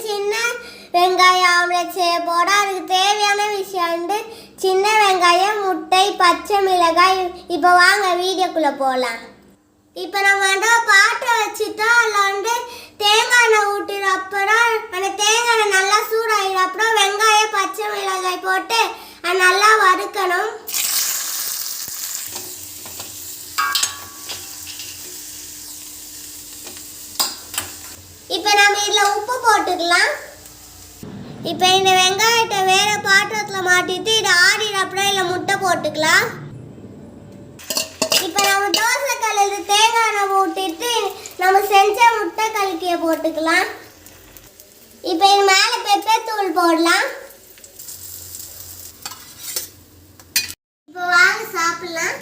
சின்ன வெங்காயம் ஆம்லெட் செய்ய போகிறோம். அதுக்கு தேவையான விஷயம் வந்து சின்ன வெங்காயம், முட்டை, பச்சை மிளகாய். இப்போ வாங்க வீடியோக்குள்ளே போகலாம். இப்போ நம்ம வந்து பாத்திரம் வச்சுட்டோம். அதில் வந்து தேங்காய் எண்ணெய் ஊற்றின அப்புறம் அந்த தேங்காய் எண்ணெய் நல்லா சூடாகிடும். அப்புறம் வெங்காயம், பச்சை மிளகாய் போட்டு அது நல்லா வறுக்கணும். இப்போ நம்ம இதில் உப்பு போட்டுக்கலாம். இப்போ இந்த வெங்காயத்தை வேறு பாத்திரத்தில் மாட்டிட்டு இதை ஆறின அப்புறம் இதில் முட்டை போட்டுக்கலாம். இப்போ நம்ம தோசை கல்லில் தேங்காய் எண்ணெய் ஊற்றிட்டு நம்ம செஞ்ச முட்டை கலக்கியை போட்டுக்கலாம். இப்போ இது மேலே பெப்பர் தூள் போடலாம். இப்போ வாங்க சாப்பிடலாம்.